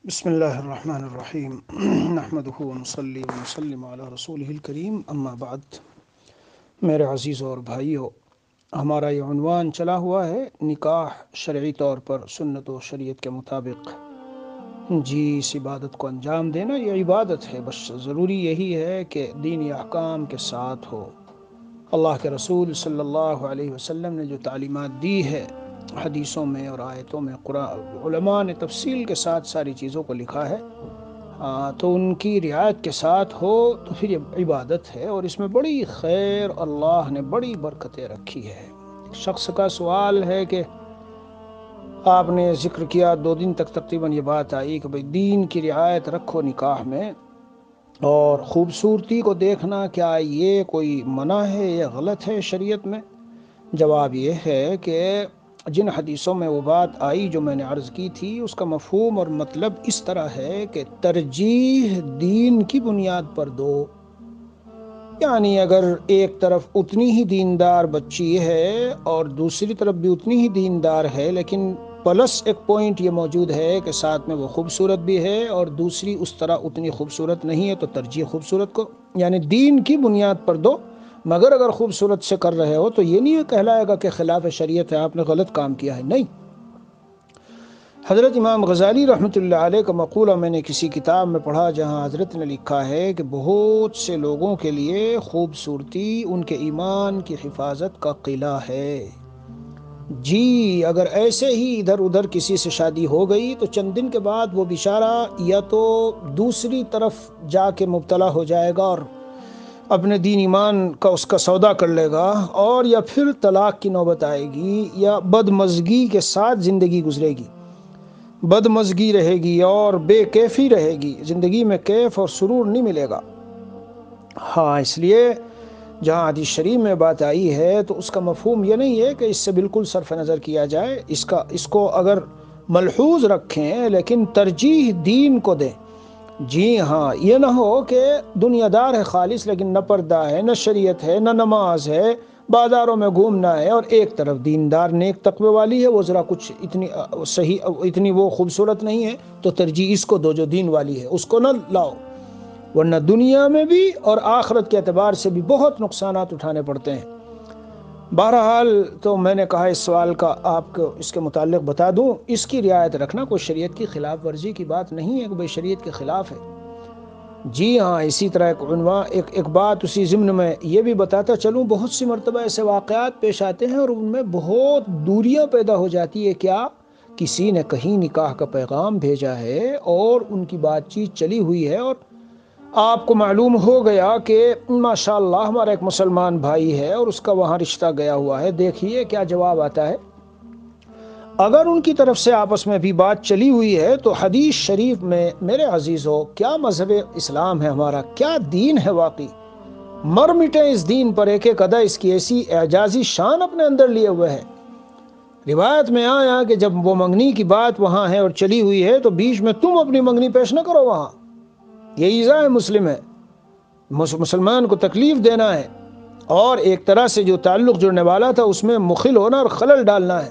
بسم اللہ الرحمن الرحیم نحمدہ ونصلی ونسلم علی رسولہ الکریم اما بعد۔ میرے عزیزوں اور بھائیوں، ہمارا یہ عنوان چلا ہوا ہے نکاح شرعی طور پر سنت و شریعت کے مطابق جی اس عبادت کو انجام دینا۔ یہ عبادت ہے، بس ضروری یہی ہے کہ دینی احکام کے ساتھ ہو۔ اللہ کے رسول صلی اللہ علیہ وسلم نے جو تعلیمات دی ہے حدیثوں میں اور آیتوں میں، علماء نے تفصیل کے ساتھ ساری چیزوں کو لکھا ہے، تو ان کی رعایت کے ساتھ ہو تو پھر یہ عبادت ہے، اور اس میں بڑی خیر اللہ نے بڑی برکتیں رکھی ہے۔ شخص کا سوال ہے کہ آپ نے ذکر کیا 2 دن تک تقریباً یہ بات آئی کہ بھئی دین کی رعایت رکھو نکاح میں، اور خوبصورتی کو دیکھنا کیا یہ کوئی منع ہے یا غلط ہے شریعت میں؟ جواب یہ ہے کہ جن حدیثوں میں وہ بات آئی جو میں نے عرض کی تھی، اس کا مفہوم اور مطلب اس طرح ہے کہ ترجیح دین کی بنیاد پر دو۔ یعنی اگر ایک طرف اتنی ہی دیندار بچی ہے اور دوسری طرف بھی اتنی ہی دیندار ہے، لیکن پلس ایک پوائنٹ یہ موجود ہے کہ ساتھ میں وہ خوبصورت بھی ہے اور دوسری اس طرح اتنی خوبصورت نہیں ہے، تو ترجیح خوبصورت کو، یعنی دین کی بنیاد پر دو۔ مگر اگر خوبصورت سے کر رہے ہو تو یہ نہیں کہلائے گا کہ خلاف شریعت ہے، آپ نے غلط کام کیا ہے، نہیں۔ حضرت امام غزالی رحمۃ اللہ علیہ کا مقولہ میں نے کسی کتاب میں پڑھا، جہاں حضرت نے لکھا ہے کہ بہت سے لوگوں کے لیے خوبصورتی ان کے ایمان کی حفاظت کا قلعہ ہے۔ جی اگر ایسے ہی ادھر ادھر کسی سے شادی ہو گئی تو چند دن کے بعد وہ بیچارہ یا تو دوسری طرف جا کے مبتلا ہو جائے گا اور اپنے دین ایمان کا اس کا سودا کر لے گا، اور یا پھر طلاق کی نوبت آئے گی، یا بدمزگی کے ساتھ زندگی گزرے گی، بدمزگی رہے گی اور بے کیفی رہے گی، زندگی میں کیف اور سرور نہیں ملے گا۔ ہاں، اس لیے جہاں حدیث شریف میں بات آئی ہے تو اس کا مفہوم یہ نہیں ہے کہ اس سے بالکل صرف نظر کیا جائے، اس کو اگر ملحوظ رکھیں لیکن ترجیح دین کو دیں۔ جی ہاں، یہ نہ ہو کہ دنیا دار ہے خالص لیکن نہ پردہ ہے، نہ شریعت ہے، نہ نماز ہے، بازاروں میں گھومنا ہے، اور ایک طرف دیندار نیک تقوی والی ہے، وہ ذرا کچھ اتنی وہ خوبصورت نہیں ہے، تو ترجیح اس کو دو جو دین والی ہے، اس کو نہ لاؤ، ورنہ دنیا میں بھی اور آخرت کے اعتبار سے بھی بہت نقصانات اٹھانے پڑتے ہیں۔ بہرحال تو میں نے کہا اس سوال کا آپ کو اس کے متعلق بتا دوں، اس کی رعایت رکھنا کوئی شریعت کی خلاف ورزی کی بات نہیں ہے کہ بھئی شریعت کے خلاف ہے۔ جی ہاں، اسی طرح ایک بات اسی ضمن میں یہ بھی بتاتا چلوں، بہت سی مرتبہ ایسے واقعات پیش آتے ہیں اور ان میں بہت دوریاں پیدا ہو جاتی ہے۔ کیا کسی نے کہیں نکاح کا پیغام بھیجا ہے اور ان کی بات چیت چلی ہوئی ہے، اور آپ کو معلوم ہو گیا کہ ماشاءاللہ ہمارا ایک مسلمان بھائی ہے اور اس کا وہاں رشتہ گیا ہوا ہے، دیکھیے کیا جواب آتا ہے۔ اگر ان کی طرف سے آپس میں بھی بات چلی ہوئی ہے تو حدیث شریف میں میرے عزیزو کیا مذہب اسلام ہے ہمارا، کیا دین ہے واقعی، مر مٹے اس دین پر، ایک ایک ادا اس کی ایسی اعجازی شان اپنے اندر لیے ہوئے ہے۔ روایت میں آیا کہ جب وہ منگنی کی بات وہاں ہے اور چلی ہوئی ہے تو بیچ میں تم اپنی منگنی پیش نہ کرو وہاں، یہ ایذاء مسلم ہے، مسلمان کو تکلیف دینا ہے، اور ایک طرح سے جو تعلق جڑنے والا تھا اس میں مخل ہونا اور خلل ڈالنا ہے،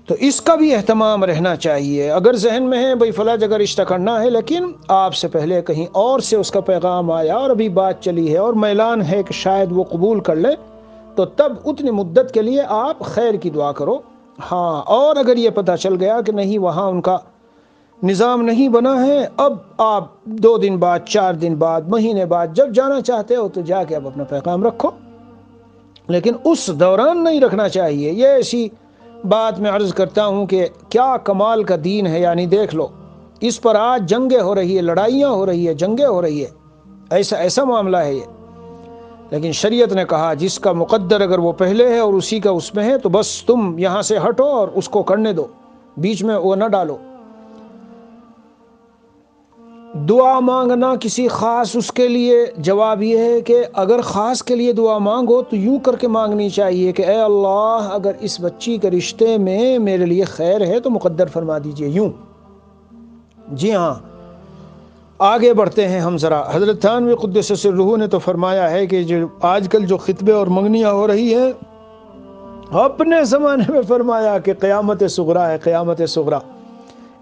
تو اس کا بھی اہتمام رہنا چاہیے۔ اگر ذہن میں ہے بھئی فلاں جگہ رشتہ کرنا ہے، لیکن آپ سے پہلے کہیں اور سے اس کا پیغام آیا اور ابھی بات چلی ہے اور میلان ہے کہ شاید وہ قبول کر لے، تو تب اتنی مدت کے لیے آپ خیر کی دعا کرو۔ ہاں، اور اگر یہ پتہ چل گیا کہ نہیں وہاں ان کا نظام نہیں بنا ہے، اب آپ 2 دن بعد، 4 دن بعد، مہینے بعد جب جانا چاہتے ہو تو جا کے اب اپنا پیغام رکھو، لیکن اس دوران نہیں رکھنا چاہیے۔ یہ ایسی بات میں عرض کرتا ہوں کہ کیا کمال کا دین ہے، یعنی دیکھ لو اس پر آج جنگیں ہو رہی ہے، لڑائیاں ہو رہی ہے، جنگیں ہو رہی ہے، ایسا معاملہ ہے یہ، لیکن شریعت نے کہا جس کا مقدر اگر وہ پہلے ہے اور اسی کا اس میں ہے تو بس تم یہاں سے ہٹو اور اس کو کرنے دو، بیچ میں وہ نہ ڈالو۔ دعا مانگنا کسی خاص اس کے لیے، جواب یہ ہے کہ اگر خاص کے لیے دعا مانگو تو یوں کر کے مانگنی چاہیے کہ اے اللہ اگر اس بچی کے رشتے میں میرے لیے خیر ہے تو مقدر فرما دیجئے، یوں۔ جی ہاں، آگے بڑھتے ہیں ہم ذرا۔ حضرت تھانوی قدس سرہ نے تو فرمایا ہے کہ جو آج کل جو خطبے اور منگنیاں ہو رہی ہیں، اپنے زمانے میں فرمایا کہ قیامت صغریٰ ہے، قیامت صغریٰ۔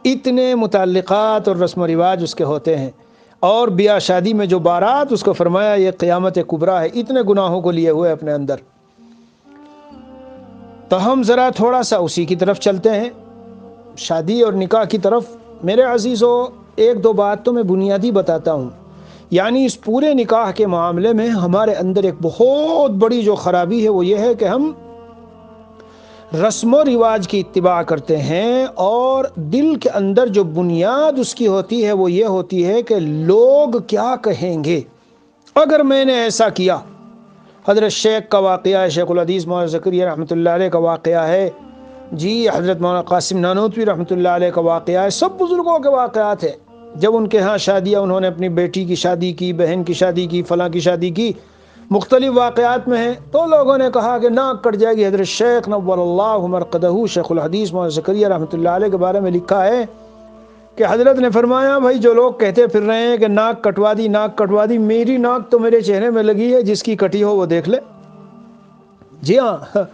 اتنے متعلقات اور رسم و رواج اس کے ہوتے ہیں، اور بیاہ شادی میں جو بارات اس کو فرمایا یہ قیامت کبریٰ ہے، اتنے گناہوں کو لیے ہوئے اپنے اندر۔ تو ہم ذرا تھوڑا سا اسی کی طرف چلتے ہیں، شادی اور نکاح کی طرف۔ میرے عزیزو، ایک دو بات تو میں بنیادی بتاتا ہوں، یعنی اس پورے نکاح کے معاملے میں ہمارے اندر ایک بہت بڑی جو خرابی ہے وہ یہ ہے کہ ہم رسم و رواج کی اتباع کرتے ہیں، اور دل کے اندر جو بنیاد اس کی ہوتی ہے وہ یہ ہوتی ہے کہ لوگ کیا کہیں گے اگر میں نے ایسا کیا۔ حضرت شیخ کا واقعہ ہے، شیخ الحدیث مولانا زکریا رحمۃ اللہ علیہ کا واقعہ ہے، جی حضرت مولانا قاسم نانوتوی رحمۃ اللہ علیہ کا واقعہ ہے، سب بزرگوں کے واقعات ہیں۔ جب ان کے ہاں شادیاں، انہوں نے اپنی بیٹی کی شادی کی، بہن کی شادی کی، فلاں کی شادی کی، مختلف واقعات میں ہیں، تو لوگوں نے کہا کہ ناک کٹ جائے گی۔ حضرت شیخ نور اللہ مرقدہ شیخ الحدیث مولانا زکریا رحمۃ اللہ علیہ کے بارے میں لکھا ہے کہ حضرت نے فرمایا، بھائی جو لوگ کہتے پھر رہے ہیں کہ ناک کٹوا دی، ناک کٹوا دی، میری ناک تو میرے چہرے میں لگی ہے، جس کی کٹی ہو وہ دیکھ لے۔ جی ہاں،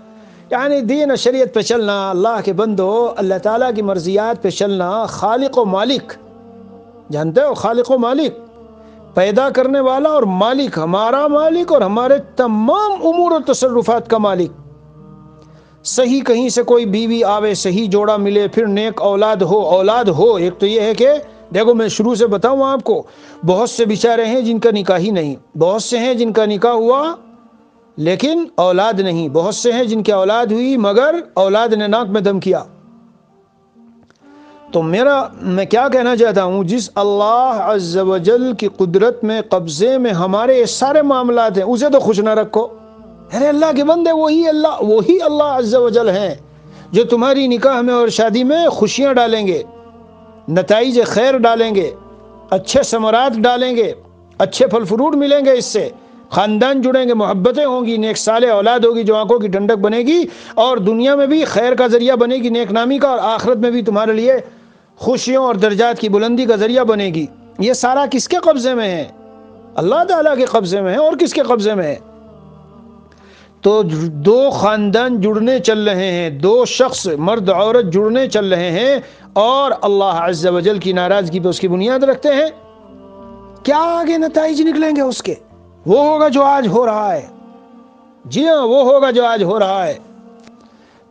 یعنی دین و شریعت پہ چلنا، اللہ کے بندو، اللہ تعالیٰ کی مرضیات پہ چلنا، خالق و مالک، جانتے ہو خالق و مالک، پیدا کرنے والا اور مالک، ہمارا مالک اور ہمارے تمام امور و تصرفات کا مالک۔ صحیح کہیں سے کوئی بیوی آوے، صحیح جوڑا ملے، پھر نیک اولاد ہو۔ ایک تو یہ ہے کہ دیکھو میں شروع سے بتاؤں آپ کو، بہت سے بیچارے ہیں جن کا نکاح ہی نہیں، بہت سے ہیں جن کا نکاح ہوا لیکن اولاد نہیں، بہت سے ہیں جن کی اولاد ہوئی مگر اولاد نے ناک میں دم کیا۔ تو میں کیا کہنا چاہتا ہوں، جس اللہ عز و جل کی قدرت میں، قبضے میں ہمارے سارے معاملات ہیں، اسے تو خوش نہ رکھو۔ ارے اللہ کے بندے، وہی اللہ عز و جل ہیں جو تمہاری نکاح میں اور شادی میں خوشیاں ڈالیں گے، نتائج خیر ڈالیں گے، اچھے ثمرات ڈالیں گے، اچھے پھل فروٹ ملیں گے، اس سے خاندان جڑیں گے، محبتیں ہوں گی، نیک صالح اولاد ہوگی جو آنکھوں کی ٹھنڈک بنے گی، اور دنیا میں بھی خیر کا ذریعہ بنے گی، نیک نامی کا، اور آخرت میں بھی تمہارے لیے خوشیوں اور درجات کی بلندی کا ذریعہ بنے گی۔ یہ سارا کس کے قبضے میں ہے؟ اللہ تعالیٰ کے قبضے میں ہے، اور کس کے قبضے میں ہے؟ تو دو خاندان جڑنے چل رہے ہیں، دو شخص مرد عورت جڑنے چل رہے ہیں، اور اللہ عز و جل کی ناراضگی پہ اس کی بنیاد رکھتے ہیں، کیا آگے نتائج نکلیں گے اس کے؟ وہ ہوگا جو آج ہو رہا ہے۔ جی ہاں، وہ ہوگا جو آج ہو رہا ہے۔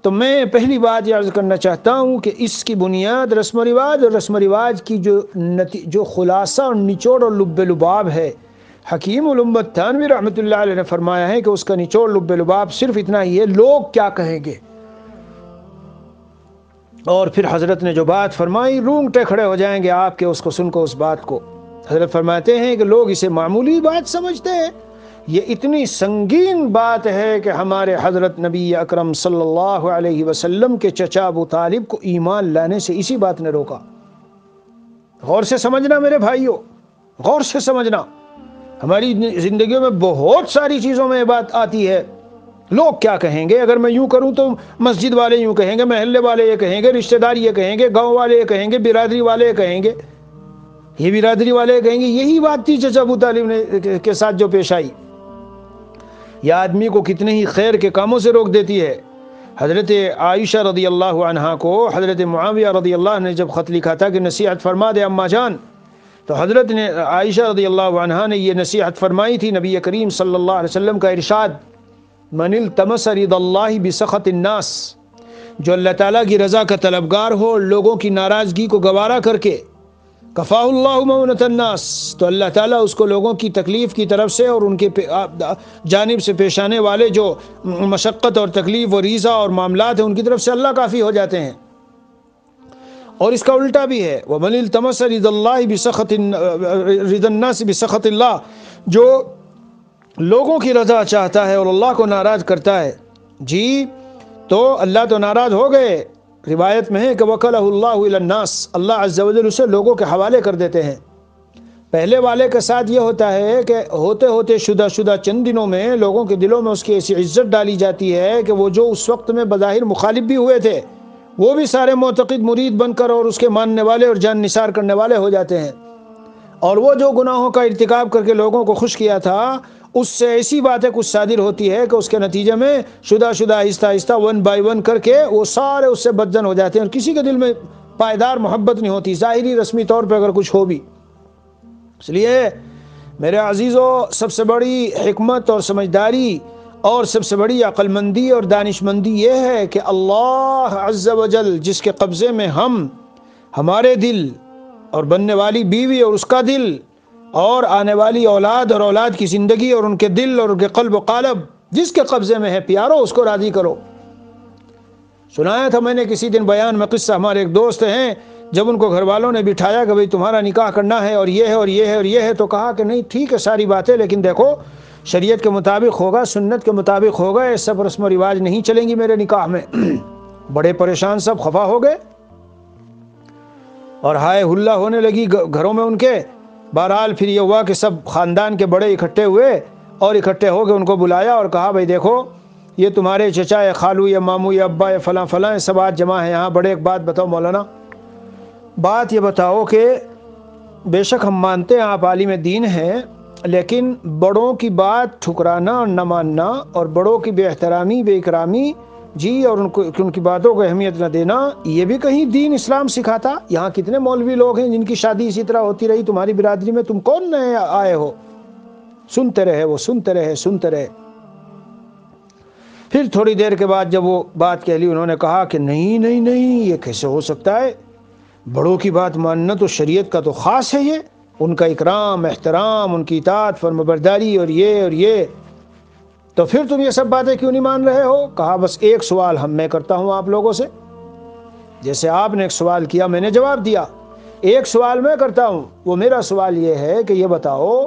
تو میں پہلی بات یہ عرض کرنا چاہتا ہوں کہ اس کی بنیاد رسم و رواج، اور رسم و رواج کی جو خلاصہ اور نچوڑ اور لب لباب ہے، حکیم الامت تھانوی رحمۃ اللہ علیہ نے فرمایا ہے کہ اس کا نچوڑ لب لباب صرف اتنا ہی ہے، لوگ کیا کہیں گے۔ اور پھر حضرت نے جو بات فرمائی، رونگٹے کھڑے ہو جائیں گے آپ کے اس کو سن کو، اس بات کو۔ حضرت فرماتے ہیں کہ لوگ اسے معمولی بات سمجھتے ہیں، یہ اتنی سنگین بات ہے کہ ہمارے حضرت نبی اکرم صلی اللہ علیہ وسلم کے چچا ابو طالب کو ایمان لانے سے اسی بات نے روکا۔ غور سے سمجھنا میرے بھائیو، غور سے سمجھنا۔ ہماری زندگیوں میں بہت ساری چیزوں میں یہ بات آتی ہے، لوگ کیا کہیں گے، اگر میں یوں کروں تو مسجد والے یوں کہیں گے، محلے والے یہ کہیں گے، رشتہ دار یہ کہیں گے، گاؤں والے یہ کہیں گے، برادری والے یہ کہیں گے، یہ برادری والے کہیں گے۔ یہی بات تھی چچا ابو طالب نے کے ساتھ جو پیش آئی، یہ آدمی کو کتنے ہی خیر کے کاموں سے روک دیتی ہے۔ حضرت عائشہ رضی اللہ عنہا کو حضرت معاویہ رضی اللہ عنہ نے جب خط لکھا تھا کہ نصیحت فرما دے اماں جان، تو حضرت نے عائشہ رضی اللہ عنہا نے یہ نصیحت فرمائی تھی۔ نبی کریم صلی اللہ علیہ وسلم کا ارشاد، من التمس رضا اللہ بسخط الناس، جو اللہ تعالیٰ کی رضا کا طلبگار ہو، لوگوں کی ناراضگی کو گوارا کر کے، کفاہ اللہ مؤنۃ الناس، تو اللہ تعالیٰ اس کو لوگوں کی تکلیف کی طرف سے اور ان کے جانب سے پیش آنے والے جو مشقت اور تکلیف اور ایذا اور معاملات ہیں ان کی طرف سے اللہ کافی ہو جاتے ہیں۔ اور اس کا الٹا بھی ہے، وَمَنِ الْتَمَسَ رِضَا اللَّهِ رِضَا النَّاسِ بِسَخَطِ اللَّهِ، جو لوگوں کی رضا چاہتا ہے اور اللہ کو ناراض کرتا ہے، جی تو اللہ تو ناراض ہو گئے۔ روایت میں ہے کہ وَكَلَهُ اللَّهُ إِلَى النَّاسِ، اللہ عز و جل اسے لوگوں کے حوالے کر دیتے ہیں۔ پہلے والے کے ساتھ یہ ہوتا ہے کہ ہوتے ہوتے شدہ چند دنوں میں لوگوں کے دلوں میں اس کی ایسی عزت ڈالی جاتی ہے کہ وہ جو اس وقت میں بظاہر مخالف بھی ہوئے تھے، وہ بھی سارے معتقد مرید بن کر اور اس کے ماننے والے اور جان نثار کرنے والے ہو جاتے ہیں، اور وہ جو گناہوں کا ارتکاب کر کے لوگوں کو خوش کیا تھا، اس سے ایسی باتیں کچھ صادر ہوتی ہے کہ اس کے نتیجے میں شدہ آہستہ آہستہ ون بائی ون کر کے وہ سارے اس سے بدزن ہو جاتے ہیں، اور کسی کے دل میں پائیدار محبت نہیں ہوتی، ظاہری رسمی طور پہ اگر کچھ ہو بھی۔ اس لیے میرے عزیزو، سب سے بڑی حکمت اور سمجھداری اور سب سے بڑی عقل مندی اور دانش مندی یہ ہے کہ اللہ عز و جل جس کے قبضے میں ہمارے دل اور بننے والی بیوی اور اس کا دل اور آنے والی اولاد اور اولاد کی زندگی اور ان کے دل اور ان کے قلب و قالب جس کے قبضے میں ہے، پیارو اس کو راضی کرو۔ سنایا تھا میں نے کسی دن بیان میں قصہ، ہمارے ایک دوست ہیں، جب ان کو گھر والوں نے بٹھایا کہ بھئی تمہارا نکاح کرنا ہے اور یہ ہے اور یہ ہے اور یہ ہے، تو کہا کہ نہیں ٹھیک ہے ساری باتیں، لیکن دیکھو شریعت کے مطابق ہوگا، سنت کے مطابق ہوگا، یہ سب رسم و رواج نہیں چلیں گی میرے نکاح میں۔ بڑے پریشان، سب خفا ہو گئے اور ہائے ہلا ہونے لگی گھروں میں ان کے۔ بہرحال پھر یہ ہوا کہ سب خاندان کے بڑے اکٹھے ہوئے اور اکٹھے ہو کے ان کو بلایا اور کہا بھئی دیکھو یہ تمہارے چچا یا خالو یا ماموں یا ابا یا فلاں فلاں سب آج جمع ہیں یہاں، بڑے ایک بات بتاؤ مولانا، بات یہ بتاؤ کہ بے شک ہم مانتے ہیں آپ عالم دین ہیں، لیکن بڑوں کی بات ٹھکرانا اور نہ ماننا اور بڑوں کی بے احترامی بے اکرامی جی اور ان کی باتوں کو اہمیت نہ دینا، یہ بھی کہیں دین اسلام سکھاتا؟ یہاں کتنے مولوی لوگ ہیں جن کی شادی اسی طرح ہوتی رہی تمہاری برادری میں، تم کون نئے آئے ہو؟ سنتے رہے وہ، سنتے رہے۔ پھر تھوڑی دیر کے بعد جب وہ بات کہہ لی، انہوں نے کہا کہ نہیں نہیں نہیں، یہ کیسے ہو سکتا ہے؟ بڑوں کی بات ماننا تو شریعت کا تو خاص ہے، یہ ان کا اکرام احترام، ان کی اطاعت فرمانبرداری اور یہ تو پھر تم یہ سب باتیں کیوں نہیں مان رہے ہو؟ کہا بس ایک سوال میں کرتا ہوں آپ لوگوں سے، جیسے آپ نے ایک سوال کیا میں نے جواب دیا، ایک سوال میں کرتا ہوں، وہ میرا سوال یہ ہے کہ یہ بتاؤ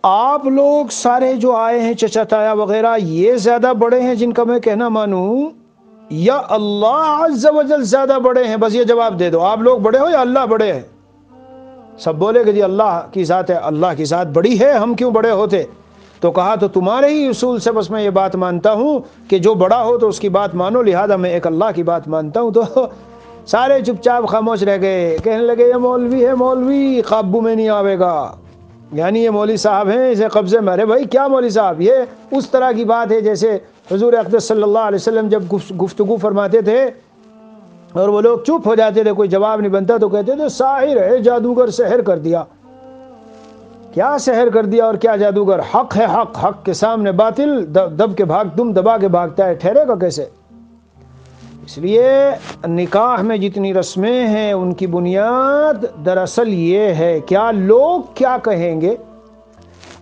آپ لوگ سارے جو آئے ہیں چچا تایا وغیرہ، یہ زیادہ بڑے ہیں جن کا میں کہنا مانوں، یا اللہ عز و جل زیادہ بڑے ہیں؟ بس یہ جواب دے دو، آپ لوگ بڑے ہو یا اللہ بڑے ہیں؟ سب بولے کہ جی اللہ کی ذات ہے، اللہ کی ذات بڑی ہے، ہم کیوں بڑے ہوتے؟ تو کہا تو تمہارے ہی اصول سے بس میں یہ بات مانتا ہوں کہ جو بڑا ہو تو اس کی بات مانو، لہذا میں ایک اللہ کی بات مانتا ہوں۔ تو سارے چپ چاپ خاموش رہ گئے، کہنے لگے یہ مولوی ہے، مولوی قابو میں نہیں آوے گا، یعنی یہ مولوی صاحب ہیں، اسے قبضے میں۔ ارے بھائی کیا مولوی صاحب، یہ اس طرح کی بات ہے جیسے حضور اقدس صلی اللہ علیہ وسلم جب گفتگو فرماتے تھے اور وہ لوگ چپ ہو جاتے تھے، کوئی جواب نہیں بنتا تو کہتے تھے ساحر ہے، جادوگر، سحر کر دیا۔ کیا سحر کر دیا اور کیا جادوگر؟ حق ہے، حق کے سامنے باطل دبا کے بھاگتا ہے، ٹھہرے گا کیسے؟ اس لیے نکاح میں جتنی رسمیں ہیں ان کی بنیاد دراصل یہ ہے کیا لوگ کیا کہیں گے،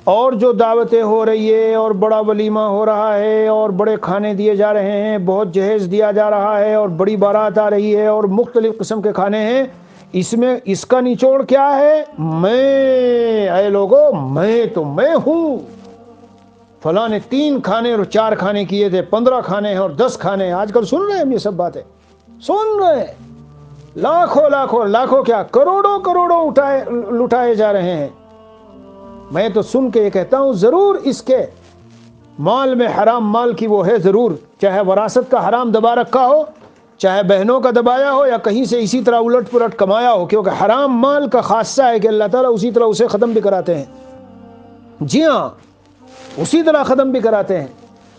اور جو دعوتیں ہو رہی ہے اور بڑا ولیمہ ہو رہا ہے اور بڑے کھانے دیے جا رہے ہیں، بہت جہیز دیا جا رہا ہے اور بڑی بارات آ رہی ہے اور مختلف قسم کے کھانے ہیں، اس میں اس کا نچوڑ کیا ہے؟ اے لوگو، میں ہوں، فلاں نے 3 کھانے اور 4 کھانے کیے تھے، 15 کھانے ہیں اور 10 کھانے ہیں۔ آج کل سن رہے ہیں ہم یہ سب باتیں، سن رہے ہیں، لاکھوں کیا کروڑوں لٹائے جا رہے ہیں۔ میں تو سن کے یہ کہتا ہوں ضرور اس کے مال میں حرام مال کی وہ ہے، ضرور، چاہے وراثت کا حرام دبا رکھا ہو، چاہے بہنوں کا دبایا ہو یا کہیں سے اسی طرح الٹ پلٹ کمایا ہو، کیونکہ حرام مال کا خاصہ ہے کہ اللہ تعالیٰ اسی طرح اسے ختم بھی کراتے ہیں۔ جی ہاں، اسی طرح ختم بھی کراتے ہیں۔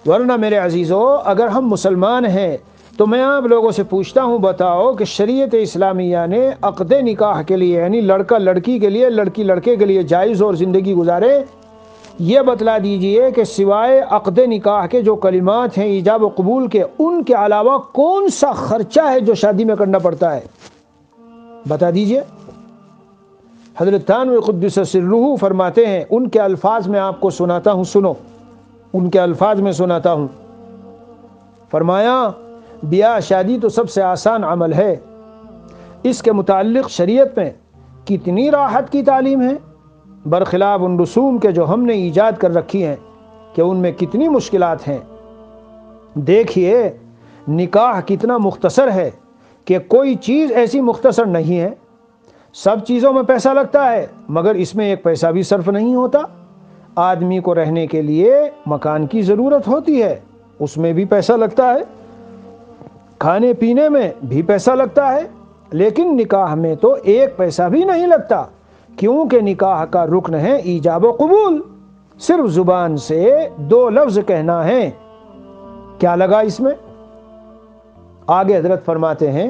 ورنہ میرے عزیزو، اگر ہم مسلمان ہیں تو میں آپ لوگوں سے پوچھتا ہوں، بتاؤ کہ شریعت اسلامیہ نے عقد نکاح کے لیے، یعنی لڑکا لڑکی کے لیے، لڑکی لڑکے کے لیے جائز اور زندگی گزارے، یہ بتلا دیجئے کہ سوائے عقد نکاح کے جو کلمات ہیں ایجاب و قبول کے، ان کے علاوہ کون سا خرچہ ہے جو شادی میں کرنا پڑتا ہے؟ بتا دیجئے۔ حضرت تھانوی قدس سرہ فرماتے ہیں، ان کے الفاظ میں آپ کو سناتا ہوں، سنو، ان کے الفاظ میں سناتا ہوں۔ فرمایا بیاہ شادی تو سب سے آسان عمل ہے، اس کے متعلق شریعت میں کتنی راحت کی تعلیم ہے، برخلاف ان رسوم کے جو ہم نے ایجاد کر رکھی ہیں کہ ان میں کتنی مشکلات ہیں۔ دیکھیے نکاح کتنا مختصر ہے کہ کوئی چیز ایسی مختصر نہیں ہے، سب چیزوں میں پیسہ لگتا ہے مگر اس میں ایک پیسہ بھی صرف نہیں ہوتا۔ آدمی کو رہنے کے لیے مکان کی ضرورت ہوتی ہے، اس میں بھی پیسہ لگتا ہے، کھانے پینے میں بھی پیسہ لگتا ہے، لیکن نکاح میں تو ایک پیسہ بھی نہیں لگتا، کیونکہ نکاح کا رکن ہے ایجاب و قبول، صرف زبان سے 2 لفظ کہنا ہے۔ کیا لگا اس میں؟ آگے حضرت فرماتے ہیں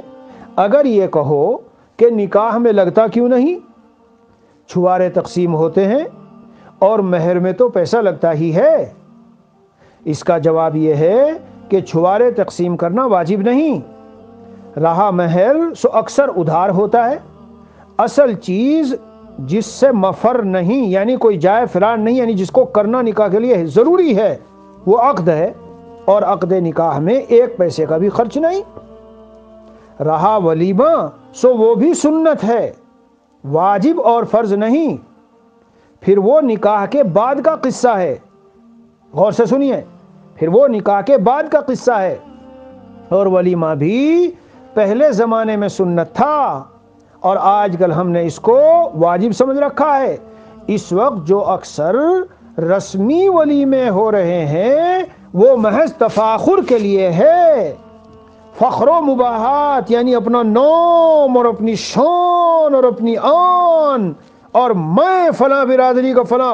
اگر یہ کہو کہ نکاح میں لگتا کیوں نہیں، چھوارے تقسیم ہوتے ہیں اور مہر میں تو پیسہ لگتا ہی ہے، اس کا جواب یہ ہے کہ چھوارے تقسیم کرنا واجب نہیں، رہا مہر سو اکثر ادھار ہوتا ہے۔ اصل چیز جس سے مفر نہیں، یعنی کوئی جائے فرار نہیں، یعنی جس کو کرنا نکاح کے لیے ضروری ہے، وہ عقد ہے، اور عقد نکاح میں ایک پیسے کا بھی خرچ نہیں۔ رہا ولیمہ سو وہ بھی سنت ہے، واجب اور فرض نہیں، پھر وہ نکاح کے بعد کا قصہ ہے، غور سے سنیے، پھر وہ نکاح کے بعد کا قصہ ہے، اور ولیمہ بھی پہلے زمانے میں سنت تھا اور آج کل ہم نے اس کو واجب سمجھ رکھا ہے۔ اس وقت جو اکثر رسمی ولیمے ہو رہے ہیں وہ محض تفاخر کے لیے ہے، فخر و مباحات، یعنی اپنا نام اور اپنی شان اور اپنی آن، اور میں فلاں برادری کا فلاں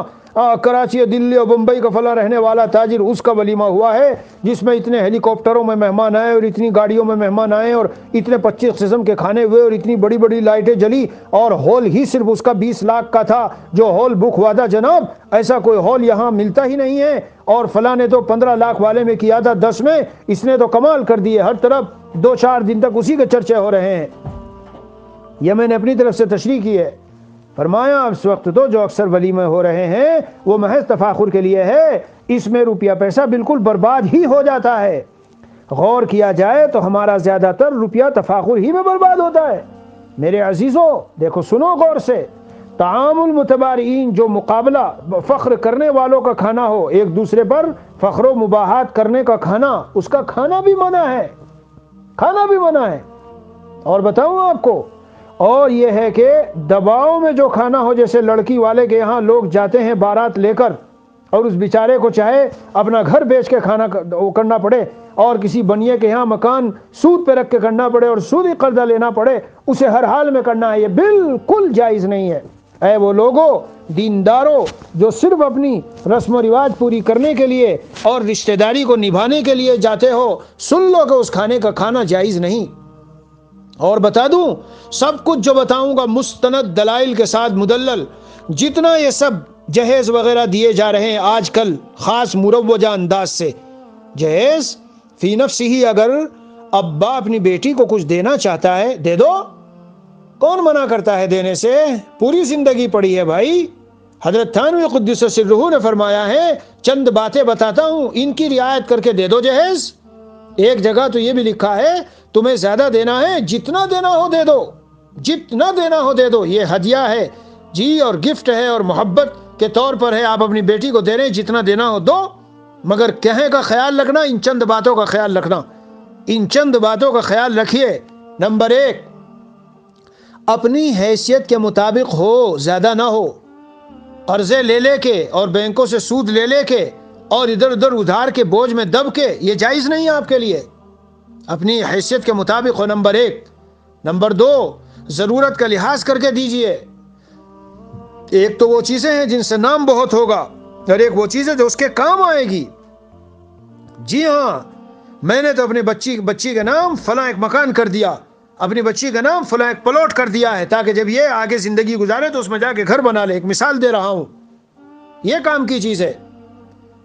کراچی دلی اور بمبئی کا فلاں رہنے والا تاجر، اس کا ولیمہ ہوا ہے جس میں اتنے ہیلی کاپٹروں میں مہمان آئے اور اتنی گاڑیوں میں مہمان آئے اور اتنے 25 قسم کے کھانے ہوئے اور اتنی بڑی بڑی لائٹیں جلی، اور ہال ہی صرف اس کا 20 لاکھ کا تھا جو ہال بک ہوا تھا۔ جناب ایسا کوئی ہال یہاں ملتا ہی نہیں ہے، اور فلاں نے تو 15 لاکھ والے میں کیا تھا 10 میں، اس نے تو کمال کر دیے، ہر طرف 2-4 دن تک اسی کے چرچے ہو رہے ہیں۔ یہ میں نے اپنی طرف سے تشریح کی ہے، فرمایا اس وقت تو جو اکثر ولیمے ہو رہے ہیں وہ محض تفاخر کے لیے ہے، اس میں روپیہ پیسہ بالکل برباد ہی ہو جاتا ہے۔ غور کیا جائے تو ہمارا زیادہ تر روپیہ تفاخر ہی میں برباد ہوتا ہے۔ میرے عزیزوں دیکھو، سنو غور سے، طعام المتبارئین، جو مقابلہ فخر کرنے والوں کا کھانا ہو، ایک دوسرے پر فخر و مباحات کرنے کا کھانا، اس کا کھانا بھی منع ہے، کھانا بھی منع ہے۔ اور بتاؤں آپ کو، اور یہ ہے کہ دباؤ میں جو کھانا ہو، جیسے لڑکی والے کے یہاں لوگ جاتے ہیں بارات لے کر، اور اس بیچارے کو چاہے اپنا گھر بیچ کے کھانا کرنا پڑے، اور کسی بنیے کے یہاں مکان سود پہ رکھ کے کرنا پڑے اور سودی قرضہ لینا پڑے، اسے ہر حال میں کرنا ہے، یہ بالکل جائز نہیں ہے۔ اے وہ لوگوں، دینداروں، جو صرف اپنی رسم و رواج پوری کرنے کے لیے اور رشتہ داری کو نبھانے کے لیے جاتے ہو، سن لو کہ اس کھانے کا کھانا جائز نہیں۔ اور بتا دوں، سب کچھ جو بتاؤں گا مستند دلائل کے ساتھ مدلل، جتنا یہ سب جہیز وغیرہ دیے جا رہے ہیں آج کل خاص مروجہ انداز سے، جہیز فی نفس ہی اگر ابا اپنی بیٹی کو کچھ دینا چاہتا ہے دے دو، کون منع کرتا ہے دینے سے؟ پوری زندگی پڑی ہے بھائی۔ حضرت تھانوی قدس سرہ نے فرمایا ہے، چند باتیں بتاتا ہوں، ان کی رعایت کر کے دے دو جہیز۔ ایک جگہ تو یہ بھی لکھا ہے، تمہیں زیادہ دینا ہے جتنا دینا ہو دے دو، جتنا دینا ہو دے دو، یہ ہدیہ ہے جی، اور گفٹ ہے اور محبت کے طور پر ہے، آپ اپنی بیٹی کو دے رہے ہیں، جتنا دینا ہو دو، مگر کہنے کا خیال رکھنا، ان چند باتوں کا خیال رکھنا، ان چند باتوں کا خیال رکھیے۔ نمبر 1، اپنی حیثیت کے مطابق ہو، زیادہ نہ ہو۔ قرضے لے لے کے اور بینکوں سے سود لے لے کے اور ادھر ادھر ادھار کے بوجھ میں دب کے، یہ جائز نہیں ہے آپ کے لیے، اپنی حیثیت کے مطابق ہو، نمبر 1۔ نمبر 2، ضرورت کا لحاظ کر کے دیجئے۔ ایک تو وہ چیزیں ہیں جن سے نام بہت ہوگا، اور ایک وہ چیز ہے جو اس کے کام آئے گی۔ جی ہاں، میں نے تو اپنی بچی کے نام فلاں ایک مکان کر دیا، اپنی بچی کا نام فلاں ایک پلاٹ کر دیا ہے، تاکہ جب یہ آگے زندگی گزارے تو اس میں جا کے گھر بنا لے۔ ایک مثال دے رہا ہوں، یہ کام کی چیز ہے۔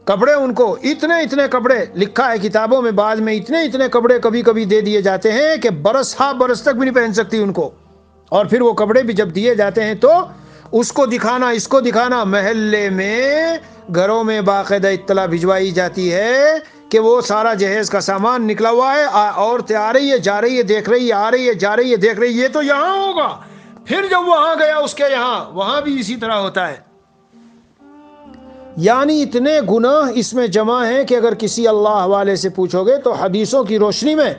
کپڑے، ان کو اتنے کپڑے لکھا ہے کتابوں میں، بعد میں اتنے کپڑے کبھی کبھی دے دیے جاتے ہیں کہ برس ہا برس تک بھی نہیں پہن سکتی ان کو، اور پھر وہ کپڑے بھی جب دیے جاتے ہیں تو اس کو دکھانا، اس کو دکھانا، محلے میں گھروں میں باقاعدہ اطلاع بھجوائی جاتی ہے کہ وہ سارا جہیز کا سامان نکلا ہوا ہے، عورتیں آ رہی ہے جا رہی ہے دیکھ رہی ہے، آ رہی ہے جا رہی ہے دیکھ رہی ہے، یہ تو یہاں ہوگا، پھر جب وہاں گیا اس کے یہاں، وہاں بھی اسی طرح ہوتا ہے۔ یعنی اتنے گناہ اس میں جمع ہیں کہ اگر کسی اللہ والے سے پوچھو گے تو حدیثوں کی روشنی میں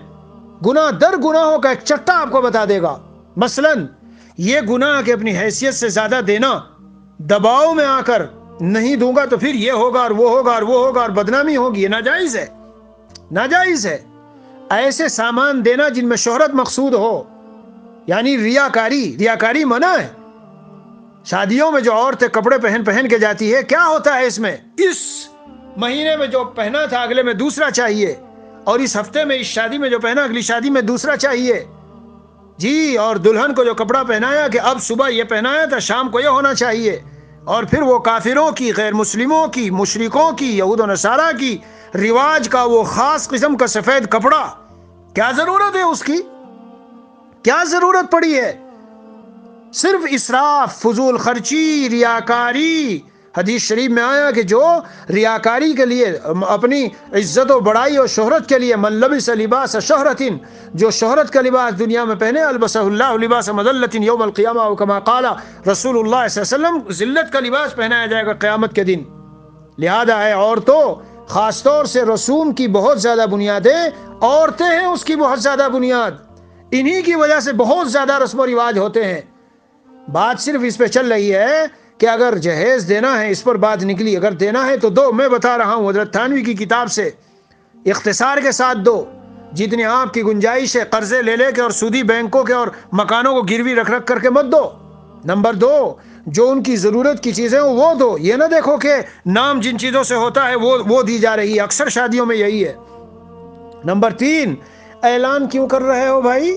گناہ در گناہوں کا ایک چٹا آپ کو بتا دے گا۔ مثلاً یہ گناہ کہ اپنی حیثیت سے زیادہ دینا، دباؤ میں آ کر نہیں دوں گا تو پھر یہ ہوگا اور وہ ہوگا اور وہ ہوگا اور بدنامی ہوگی، یہ ناجائز ہے، ناجائز ہے۔ ایسے سامان دینا جن میں شہرت مقصود ہو، یعنی ریاکاری منع ہے۔ شادیوں میں جو عورتیں کپڑے پہن کے جاتی ہے، کیا ہوتا ہے اس میں؟ اس مہینے میں جو پہنا تھا اگلے میں دوسرا چاہیے، اور اس ہفتے میں اس شادی میں جو پہنا اگلی شادی میں دوسرا چاہیے۔ جی، اور دلہن کو جو کپڑا پہنایا کہ اب صبح یہ پہنایا تھا، شام کو یہ ہونا چاہیے، اور پھر وہ کافروں کی، غیر مسلموں کی، مشرکوں کی، یہود و نصارہ کی رواج کا وہ خاص قسم کا سفید کپڑا، کیا ضرورت ہے اس کی؟ کیا ضرورت پڑی ہے؟ صرف اسراف، فضول خرچی، ریاکاری۔ حدیث شریف میں آیا کہ جو ریاکاری کے لیے، اپنی عزت و بڑائی اور شہرت کے لیے، من لبس لباس شہرت، جو شہرت کا لباس دنیا میں پہنے، البسہ اللہ لباس مذلت یوم القیامہ، او کما قال رسول اللہ صلی اللہ علیہ وسلم، ذلت کا لباس پہنایا جائے گا قیامت کے دن۔ لہذا ہے عورتوں، خاص طور سے رسوم کی بہت زیادہ بنیادیں عورتیں ہیں، اس کی بہت زیادہ بنیاد، انہی کی وجہ سے بہت زیادہ رسم و رواج ہوتے ہیں۔ بات صرف اس پہ چل رہی ہے کہ اگر جہیز دینا ہے، اس پر بات نکلی، اگر دینا ہے تو دو۔ میں بتا رہا ہوں حضرت تھانوی کی کتاب سے، اختصار کے ساتھ دو، جتنی آپ کی گنجائش ہے، قرضے لے لے کے اور سودی بینکوں کے اور مکانوں کو گروی رکھ رکھ کر کے مت دو۔ نمبر دو، جو ان کی ضرورت کی چیزیں ہوں وہ دو۔ یہ نہ دیکھو کہ نام جن چیزوں سے ہوتا ہے وہ دی جا رہی ہے، اکثر شادیوں میں یہی ہے۔ نمبر تین، اعلان کیوں کر رہے ہو بھائی؟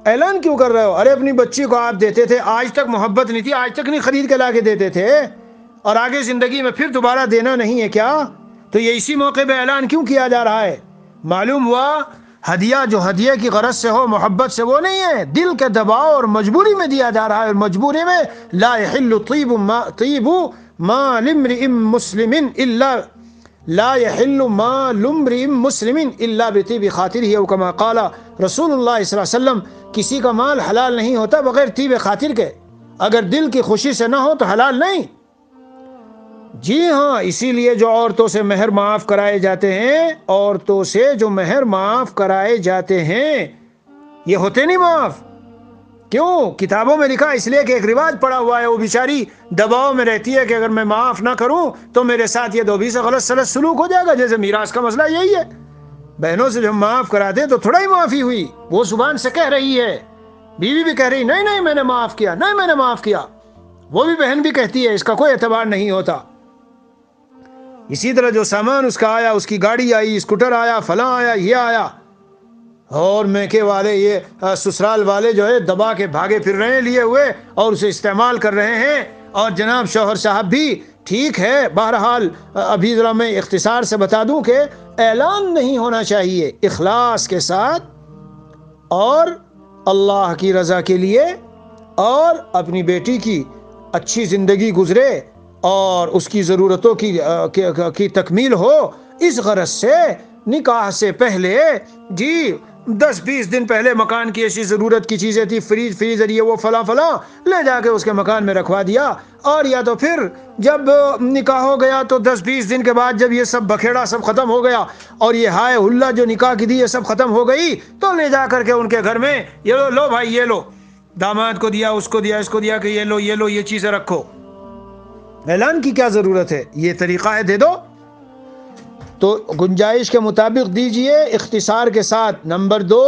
اعلان کیوں کر رہے ہو؟ ارے اپنی بچی کو آپ دیتے تھے، آج تک محبت نہیں تھی، آج تک نہیں خرید کے لا کے دیتے تھے، اور آگے زندگی میں پھر دوبارہ دینا نہیں ہے کیا؟ تو یہ اسی موقع پہ اعلان کیوں کیا جا رہا ہے؟ معلوم ہوا ہدیہ جو ہدیہ کی غرض سے ہو، محبت سے، وہ نہیں ہے، دل کے دباؤ اور مجبوری میں دیا جا رہا ہے، اور مجبوری میں لا يحل طیب مال امرئ مسلم الا لا يحل مال امرئ مسلم الا بطیب خاطرہ، او کما قال رسول اللہ صلی اللہ علیہ وسلم، کسی کا مال حلال نہیں ہوتا بغیر طیب خاطر کے، اگر دل کی خوشی سے نہ ہو تو حلال نہیں۔ جی ہاں، اسی لیے جو عورتوں سے مہر معاف کرائے جاتے ہیں، عورتوں سے جو مہر معاف کرائے جاتے ہیں، یہ ہوتے نہیں معاف۔ کیوں؟ کتابوں میں لکھا، اس لیے کہ ایک رواج پڑا ہوا ہے، وہ بیچاری دباؤ میں رہتی ہے کہ اگر میں معاف نہ کروں تو میرے ساتھ یہ دو بھی سے غلط سلط سلوک ہو جائے گا۔ جیسے میراث کا مسئلہ یہی ہے، بہنوں سے جب معاف کرا دیں تو تھوڑا ہی معافی ہوئی، وہ زبان سے کہہ رہی ہے، بیوی بھی کہہ رہی نہیں نہیں میں نے معاف کیا، نہیں میں نے معاف کیا، وہ بھی بہن بھی کہتی ہے، اس کا کوئی اعتبار نہیں ہوتا۔ اسی طرح جو سامان اس کا آیا، اس کی گاڑی آئی، اسکوٹر آیا، فلاں آیا، یہ آیا، اور میکے والے، یہ سسرال والے جو ہے دبا کے بھاگے پھر رہے ہیں لیے ہوئے، اور اسے استعمال کر رہے ہیں، اور جناب شوہر صاحب بھی ٹھیک ہے۔ بہرحال ابھی ذرا میں اختصار سے بتا دوں کہ اعلان نہیں ہونا چاہیے، اخلاص کے ساتھ، اور اللہ کی رضا کے لیے، اور اپنی بیٹی کی اچھی زندگی گزرے اور اس کی ضرورتوں کی تکمیل ہو، اس غرض سے نکاح سے پہلے جی 10-20 دن پہلے مکان کی ایسی ضرورت کی چیزیں تھی، فریج فریزر، یہ وہ فلاں فلاں، لے جا کے اس کے مکان میں رکھوا دیا، اور یا تو پھر جب نکاح ہو گیا تو 10-20 دن کے بعد جب یہ سب بکھیڑا سب ختم ہو گیا، اور یہ ہائے ہلا جو نکاح کی تھی یہ سب ختم ہو گئی، تو لے جا کر کے ان کے گھر میں یہ لو بھائی، یہ لو، داماد کو دیا، اس کو دیا، اس کو دیا کہ یہ لو یہ لو، یہ چیزیں رکھو۔ اعلان کی کیا ضرورت ہے؟ یہ طریقہ ہے، دے دو تو گنجائش کے مطابق دیجئے، اختصار کے ساتھ۔ نمبر 2،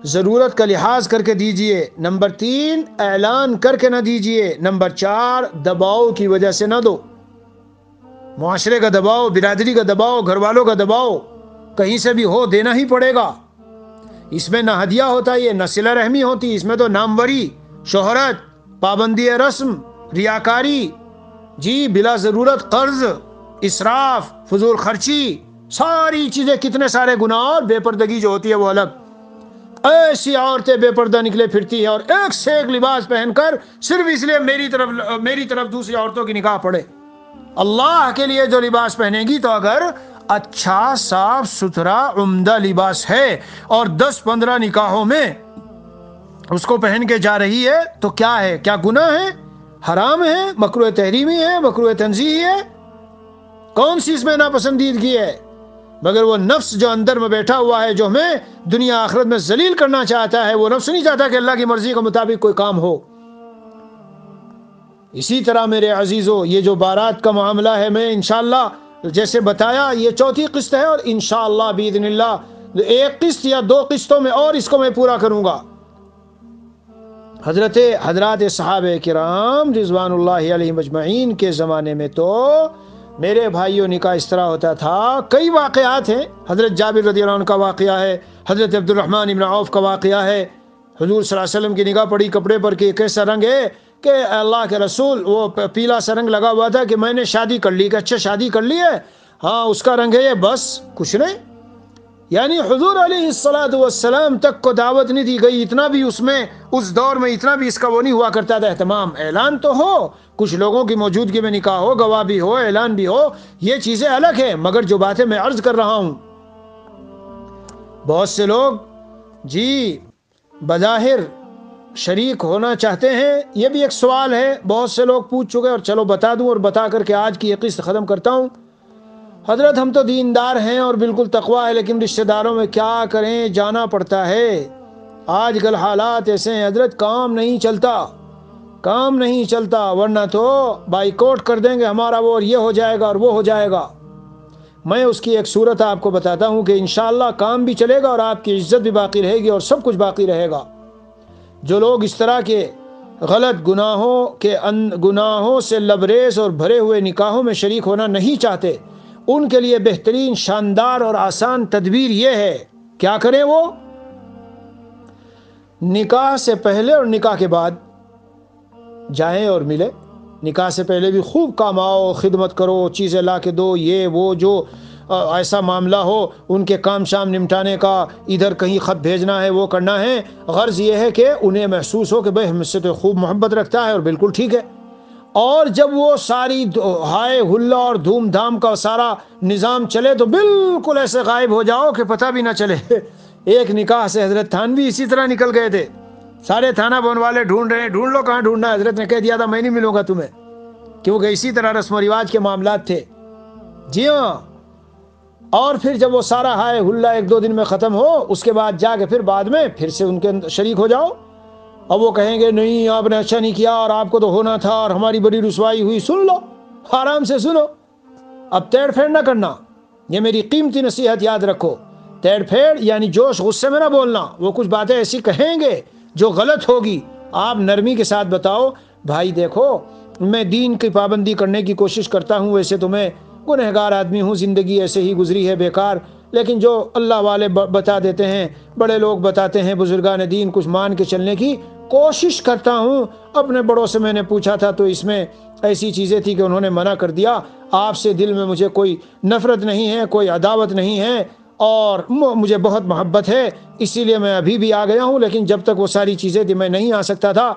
ضرورت کا لحاظ کر کے دیجئے۔ نمبر 3، اعلان کر کے نہ دیجئے۔ نمبر 4، دباؤ کی وجہ سے نہ دو، معاشرے کا دباؤ، برادری کا دباؤ، گھر والوں کا دباؤ، کہیں سے بھی ہو دینا ہی پڑے گا۔ اس میں نہ ہدیہ ہوتا ہے، نہ صلہ رحمی ہوتی، اس میں تو ناموری، شہرت، پابندی رسم، ریاکاری، جی بلا ضرورت قرض، اسراف، فضول خرچی، ساری چیزیں، کتنے سارے گناہ، اور بے پردگی جو ہوتی ہے وہ الگ۔ ایسی عورتیں بے پردہ نکلے پھرتی ہیں، اور ایک سے ایک لباس پہن کر، صرف اس لیے میری طرف دوسری عورتوں کی نکاح پڑے۔ اللہ کے لیے جو لباس پہنے گی، تو اگر اچھا صاف ستھرا عمدہ لباس ہے اور 10-15 نکاحوں میں اس کو پہن کے جا رہی ہے، تو کیا ہے؟ کیا گناہ ہے؟ حرام ہے؟ مکروہ تحریمی ہے؟ مکروہ تنزیہی ہے؟ کون سی اس میں ناپسندیدگی ہے؟ مگر وہ نفس جو اندر میں بیٹھا ہوا ہے، جو ہمیں دنیا آخرت میں ذلیل کرنا چاہتا ہے، وہ نفس نہیں چاہتا کہ اللہ کی مرضی کے مطابق کوئی کام ہو۔ اسی طرح میرے عزیزو، یہ جو بارات کا معاملہ ہے، میں انشاءاللہ جیسے بتایا، یہ چوتھی قسط ہے، اور انشاءاللہ باذن اللہ ایک قسط یا 2 قسطوں میں اور اس کو میں پورا کروں گا۔ حضرات صحابہ کرام رضوان اللہ علیہم اجمعین کے زمانے میں تو میرے بھائیوں نکاح اس طرح ہوتا تھا۔ کئی واقعات ہیں، حضرت جابر رضی اللہ عنہ کا واقعہ ہے، حضرت عبد الرحمن ابن عوف کا واقعہ ہے، حضور صلی اللہ علیہ وسلم کی نگاہ پڑی کپڑے پر کہ کیسا رنگ ہے، کہ اللہ کے رسول وہ پیلا سا رنگ لگا ہوا تھا کہ میں نے شادی کر لی، کہ اچھا شادی کر لی ہے، ہاں اس کا رنگ ہے یہ، بس کچھ نہیں. یعنی حضور علیہ السلام تک کو دعوت نہیں دی گئی، اتنا بھی اس میں اس دور میں اتنا بھی اس کا وہ نہیں ہوا کرتا تھا اہتمام. اعلان تو ہو، کچھ لوگوں کی موجودگی میں نکاح ہو، گواہ بھی ہو، اعلان بھی ہو، یہ چیزیں الگ ہیں. مگر جو باتیں میں عرض کر رہا ہوں، بہت سے لوگ جی بظاہر شریک ہونا چاہتے ہیں. یہ بھی ایک سوال ہے، بہت سے لوگ پوچھ چکے، اور چلو بتا دوں اور بتا کر کے آج کی یہ قسط ختم کرتا ہوں. حضرت ہم تو دیندار ہیں اور بالکل تقویٰ ہے، لیکن رشتہ داروں میں کیا کریں، جانا پڑتا ہے. آج کل حالات ایسے ہیں حضرت، کام نہیں چلتا، ورنہ تو بائیکاٹ کر دیں گے ہمارا وہ، اور یہ ہو جائے گا اور وہ ہو جائے گا. میں اس کی ایک صورت آپ کو بتاتا ہوں کہ انشاءاللہ کام بھی چلے گا اور آپ کی عزت بھی باقی رہے گی اور سب کچھ باقی رہے گا. جو لوگ اس طرح کے غلط گناہوں سے لبریز اور بھرے ہوئے نکاحوں میں شریک ہونا نہیں چاہتے، ان کے لیے بہترین، شاندار اور آسان تدبیر یہ ہے. کیا کریں وہ؟ نکاح سے پہلے اور نکاح کے بعد جائیں اور ملے. نکاح سے پہلے بھی خوب کام آؤ، خدمت کرو، چیزیں لا کے دو، یہ وہ جو ایسا معاملہ ہو ان کے کام شام نمٹانے کا، ادھر کہیں خط بھیجنا ہے، وہ کرنا ہے. غرض یہ ہے کہ انہیں محسوس ہو کہ بھئی ہم سے تو خوب محبت رکھتا ہے اور بالکل ٹھیک ہے. اور جب وہ ساری ہائے ہلا اور دھوم دھام کا سارا نظام چلے تو بالکل ایسے غائب ہو جاؤ کہ پتہ بھی نہ چلے. ایک نکاح سے حضرت تھانوی اسی طرح نکل گئے تھے، سارے تھانہ بون والے ڈھونڈ رہے ہیں، ڈھونڈ لو کہاں ڈھونڈنا ہے. حضرت نے کہہ دیا تھا میں نہیں ملوں گا تمہیں، کیونکہ اسی طرح رسم و رواج کے معاملات تھے. جی ہاں. اور پھر جب وہ سارا ہائے ہلا ایک دو دن میں ختم ہو، اس کے بعد جا کے پھر بعد میں پھر سے ان کے شریک ہو جاؤ. اب وہ کہیں گے نہیں آپ نے اچھا نہیں کیا اور آپ کو تو ہونا تھا اور ہماری بڑی رسوائی ہوئی. سن لو، آرام سے سنو، اب تیڑ پھیڑ نہ کرنا. یہ میری قیمتی نصیحت یاد رکھو. تیڑ پھیڑ یعنی جوش غصے میں نہ بولنا. وہ کچھ باتیں ایسی کہیں گے جو غلط ہوگی، آپ نرمی کے ساتھ بتاؤ بھائی دیکھو میں دین کی پابندی کرنے کی کوشش کرتا ہوں، ویسے تو میں گنہگار آدمی ہوں، زندگی ایسے ہی گزری ہے بیکار، لیکن جو اللہ والے بتا دیتے ہیں، بڑے لوگ بتاتے ہیں، بزرگان دین، کچھ مان کے چلنے کی کوشش کرتا ہوں. اپنے بڑوں سے میں نے پوچھا تھا تو اس میں ایسی چیزیں تھی کہ انہوں نے منع کر دیا. آپ سے دل میں مجھے کوئی نفرت نہیں ہے، کوئی عداوت نہیں ہے، اور مجھے بہت محبت ہے، اسی لیے میں ابھی بھی آ گیا ہوں. لیکن جب تک وہ ساری چیزیں تھی میں نہیں آ سکتا تھا،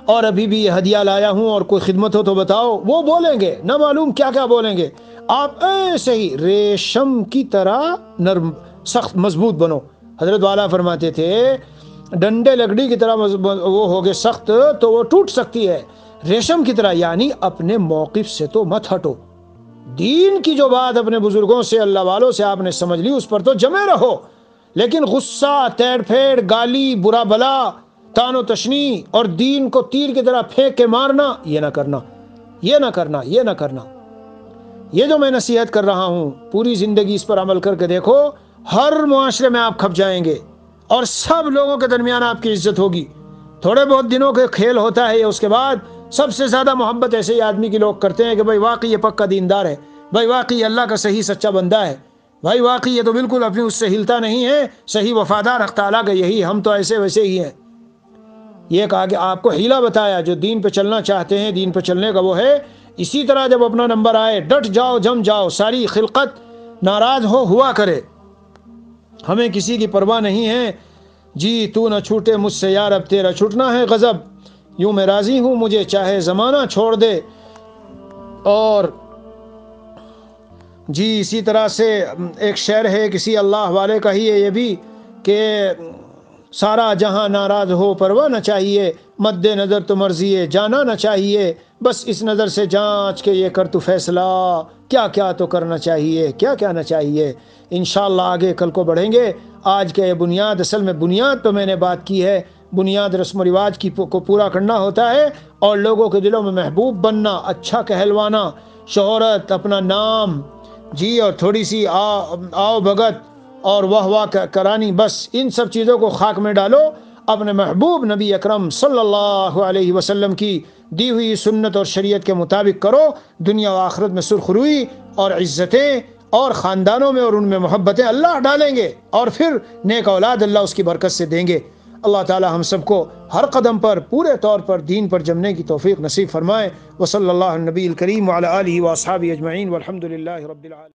اور ابھی بھی یہ ہدیہ لایا ہوں اور کوئی خدمت ہو تو بتاؤ. وہ بولیں گے، نہ معلوم کیا کیا بولیں گے. آپ ایسے ہی ریشم کی طرح نرم، سخت، مضبوط بنو. حضرت والا فرماتے تھے ڈنڈے لکڑی کی طرح وہ ہوگے سخت تو وہ ٹوٹ سکتی ہے، ریشم کی طرح یعنی اپنے موقف سے تو مت ہٹو. دین کی جو بات اپنے بزرگوں سے، اللہ والوں سے آپ نے سمجھ لی، اس پر تو جمے رہو. لیکن غصہ، تیڑ پھیڑ، گالی، برا بلا، تان و تشنی اور دین کو تیر کی طرح پھینک کے مارنا، یہ نہ کرنا، یہ نہ کرنا، یہ نہ کرنا. یہ جو میں نصیحت کر رہا ہوں پوری زندگی اس پر عمل کر کے دیکھو، ہر معاشرے میں آپ کھپ جائیں گے اور سب لوگوں کے درمیان آپ کی عزت ہوگی. تھوڑے بہت دنوں کے کھیل ہوتا ہے، اس کے بعد سب سے زیادہ محبت ایسے ہی آدمی کی لوگ کرتے ہیں کہ بھائی واقعی یہ پکا دیندار ہے، بھائی واقعی اللہ کا صحیح سچا بندہ ہے، بھائی واقعی یہ تو بالکل اپنی اس سے ہلتا نہیں ہے، صحیح وفادار حق تعالیٰ کا یہی، ہم تو ایسے ویسے ہی ہیں. یہ کہا کہ آپ کو حیلہ بتایا، جو دین پہ چلنا چاہتے ہیں، دین پہ چلنے کا وہ ہے. اسی طرح جب اپنا نمبر آئے ڈٹ جاؤ، جم جاؤ، ساری خلقت ناراض ہوا کرے، ہمیں کسی کی پرواہ نہیں ہے. جی تو نہ چھوٹے مجھ سے یار، اب تیرا چھوٹنا ہے غضب، یوں میں راضی ہوں مجھے چاہے زمانہ چھوڑ دے. اور جی اسی طرح سے ایک شعر ہے کسی اللہ والے کا ہی ہے یہ بھی، کہ سارا جہاں ناراض ہو پرواہ نہ چاہیے، مد نظر تو مرضی ہے جانا نہ چاہیے، بس اس نظر سے جانچ کے یہ کر تو فیصلہ، کیا کیا تو کرنا چاہیے، کیا کیا نہ چاہیے. انشاءاللہ آگے کل کو بڑھیں گے. آج کے یہ بنیاد، اصل میں بنیاد پہ میں نے بات کی ہے. بنیاد رسم و رواج کو پورا کرنا ہوتا ہے اور لوگوں کے دلوں میں محبوب بننا، اچھا کہلوانا، شہرت، اپنا نام، جی اور تھوڑی سی آؤ بھگت اور واہ واہ کرانی، بس ان سب چیزوں کو خاک میں ڈالو. اپنے محبوب نبی اکرم صلی اللہ علیہ وسلم کی دی ہوئی سنت اور شریعت کے مطابق کرو. دنیا و آخرت میں سرخروئی اور عزتیں اور خاندانوں میں اور ان میں محبتیں اللہ ڈالیں گے، اور پھر نیک اولاد اللہ اس کی برکت سے دیں گے. اللہ تعالی ہم سب کو ہر قدم پر پورے طور پر دین پر جمنے کی توفیق نصیب فرمائے۔ وصلی اللہ علی النبی الکریم وعلی آلہ واصحابہ اجمعین والحمد للہ رب العالمین۔